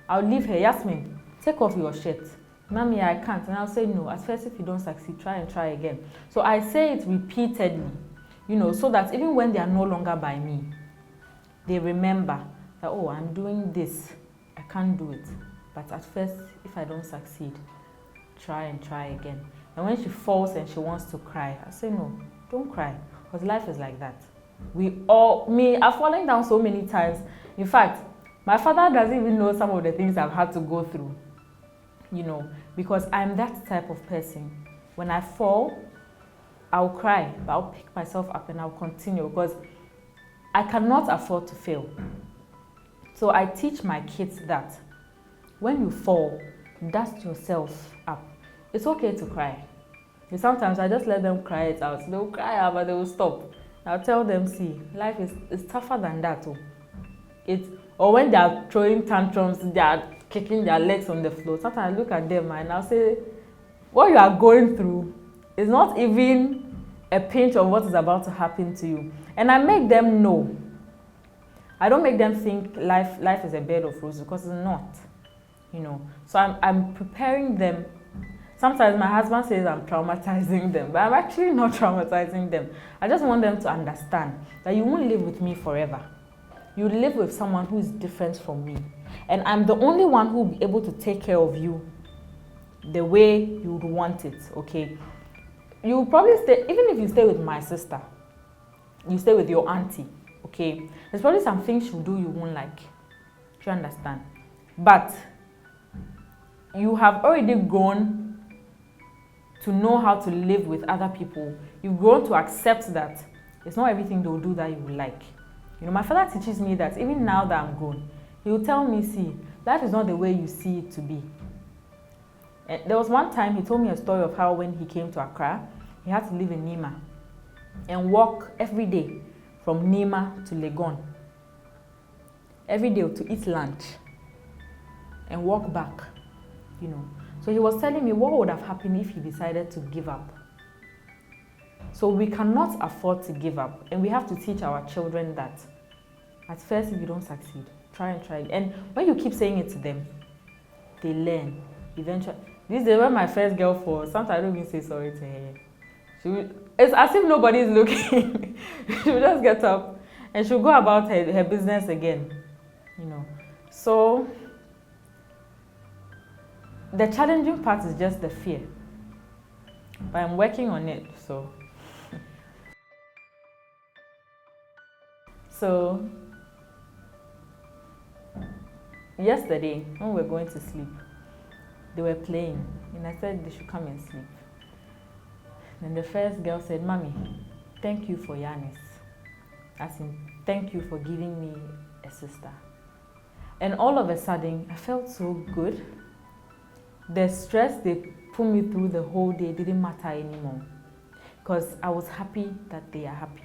I'll leave her, Yasmin, take off your shirt. Mommy, I can't. And I'll say, no, at first, if you don't succeed, try and try again. So I say it repeatedly, so that even when they are no longer by me, they remember that, oh, I'm doing this. I can't do it. But at first, if I don't succeed, try and try again. And when she falls and she wants to cry, I say, no, don't cry. Because life is like that. I've fallen down so many times. In fact, my father doesn't even know some of the things I've had to go through. Because I'm that type of person. When I fall, I'll cry, but I'll pick myself up and I'll continue because I cannot afford to fail. So I teach my kids that when you fall, dust yourself up. It's okay to cry. And sometimes I just let them cry it out. They'll cry out, but they will stop. I'll tell them, see, life is tougher than that. Or when they are throwing tantrums, they are kicking their legs on the floor. Sometimes I look at them and I'll say, what you are going through is not even a pinch of what is about to happen to you. And I make them know. I don't make them think life is a bed of roses because it's not. So I'm preparing them. Sometimes my husband says I'm traumatizing them, but I'm actually not traumatizing them. I just want them to understand that you won't live with me forever. You live with someone who is different from me. And I'm the only one who will be able to take care of you the way you would want it, okay? You will probably stay, even if you stay with my sister, you stay with your auntie, okay? There's probably some things she'll do you won't like. Do you understand? But you have already grown to know how to live with other people. You've grown to accept that it's not everything they'll do that you will like. My father teaches me that even now that I'm grown, he will tell me, see, life is not the way you see it to be. And there was one time he told me a story of how when he came to Accra, he had to live in Nima and walk every day from Nima to Legon. Every day to eat lunch and walk back, So he was telling me what would have happened if he decided to give up. So we cannot afford to give up, and we have to teach our children that at first, if you don't succeed, try and try. And when you keep saying it to them, they learn. Eventually, this is when my first girl falls. Sometimes I don't even say sorry to her. It's as if nobody is looking. She'll just get up and she'll go about her business again. So the challenging part is just the fear. But I'm working on it, so. So, yesterday, when we were going to sleep, they were playing, and I said they should come and sleep. And the first girl said, Mommy, thank you for Yanis. As in, thank you for giving me a sister. And all of a sudden, I felt so good. The stress they put me through the whole day didn't matter anymore. Because I was happy that they are happy.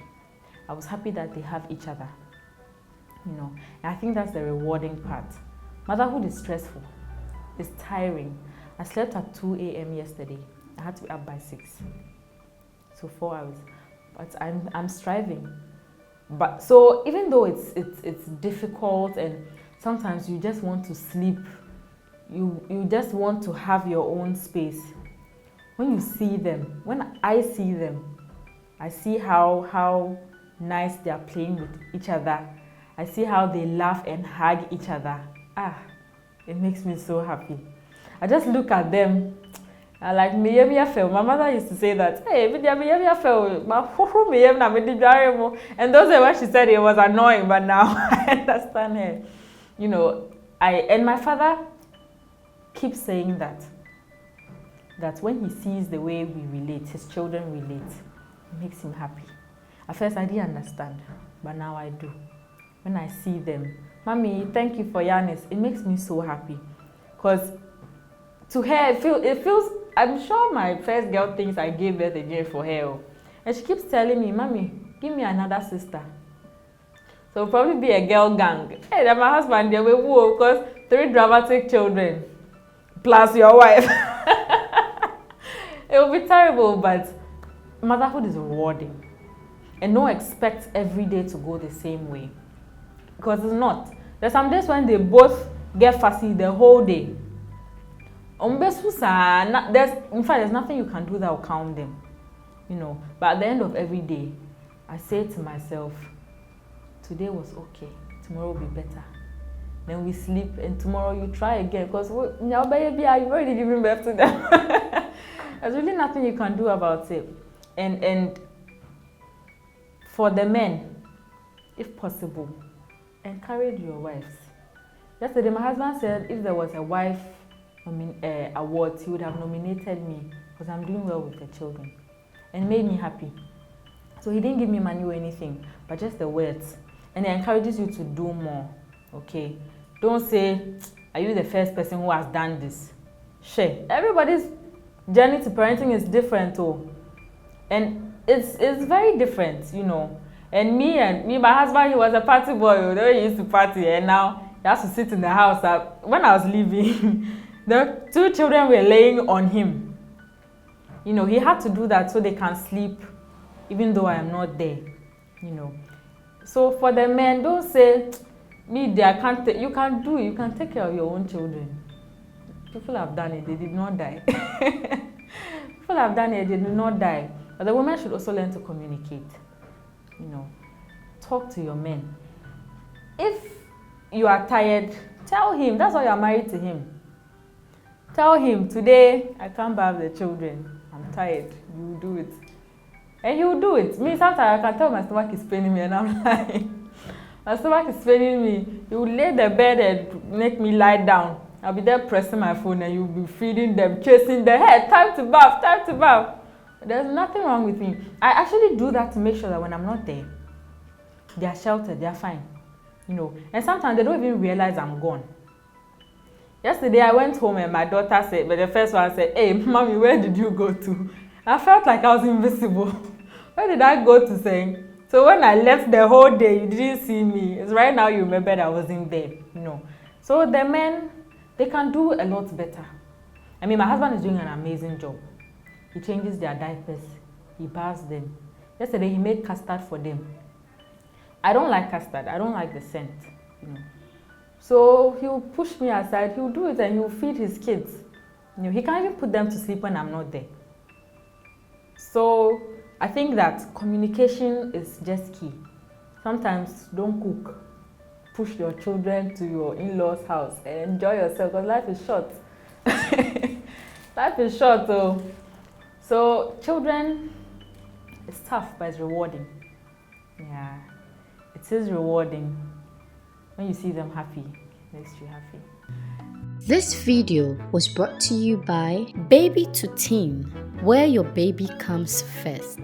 I was happy that they have each other. And I think that's the rewarding part. Motherhood is stressful. It's tiring. I slept at 2 a.m. yesterday. I had to be up by 6. So 4 hours. But I'm striving. But so even though it's difficult and sometimes you just want to sleep, you just want to have your own space. When you see them, when I see them, I see how nice they are playing with each other. I see how they laugh and hug each other. It makes me so happy. I just look at them. I like my mother used to say that, hey, and those are when she said it was annoying, but now I understand her. And my father keeps saying that when he sees the way we relate, his children relate, it makes him happy. At first, I didn't understand, but now I do. When I see them, Mommy, thank you for Yanis. It makes me so happy. Because to her, it feels, I'm sure my first girl thinks I gave birth again for her. And she keeps telling me, Mommy, give me another sister. So it'll probably be a girl gang. Hey, then my husband, they will woo, because 3 dramatic children, plus your wife. It will be terrible, but motherhood is rewarding. And don't expect every day to go the same way. Because it's not. There's some days when they both get fussy the whole day. In fact, there's nothing you can do that will calm them. You know, but at the end of every day, I say to myself, today was okay, tomorrow will be better. Then we sleep, and tomorrow you try again, because you've already given birth to them. There's really nothing you can do about it. And for the men, if possible, encourage your wives. Yesterday, my husband said if there was a wife award, he would have nominated me because I'm doing well with the children, and made me happy. So he didn't give me money or anything, but just the words. And he encourages you to do more, okay? Don't say, are you the first person who has done this? Sure, everybody's journey to parenting is different, too. And it's very different, you know. And me, my husband, he was a party boy, the way he used to party, and now he has to sit in the house. When I was leaving, the 2 children were laying on him. You know, he had to do that so they can sleep, even though I am not there, you know. So for the men, don't say, I can't you can take care of your own children. People have done it, they did not die. People have done it, they did not die. But the women should also learn to communicate. You know, talk to your men. If you are tired, tell him. That's why you are married to him. Tell him, today I can't have the children. I'm tired. You will do it. And he will do it. Me, sometimes I can tell my stomach is paining me, and I'm like, my stomach is paining me. He will lay the bed and make me lie down. I'll be there pressing my phone, and you'll be feeding them, chasing the head. Time to bath, time to bath. There's nothing wrong with me. I actually do that to make sure that when I'm not there, they are sheltered, they are fine. You know, and sometimes they don't even realize I'm gone. Yesterday I went home and my daughter said, but the first one said, hey, Mommy, where did you go to? I felt like I was invisible. Where did I go to sing? So when I left the whole day, you didn't see me. It's right now you remember that I wasn't there, you know. So the men, they can do a lot better. I mean, my husband is doing an amazing job. He changes their diapers. He baths them. Yesterday, he made custard for them. I don't like custard. I don't like the scent, you know. So he'll push me aside. He'll do it and he'll feed his kids. You know, he can't even put them to sleep when I'm not there. So I think that communication is just key. Sometimes don't cook. Push your children to your in-laws' house and enjoy yourself, because life is short. Life is short, though. So children, it's tough, but it's rewarding. Yeah, it is rewarding. When you see them happy, it makes you happy. This video was brought to you by Baby to Teen, where your baby comes first.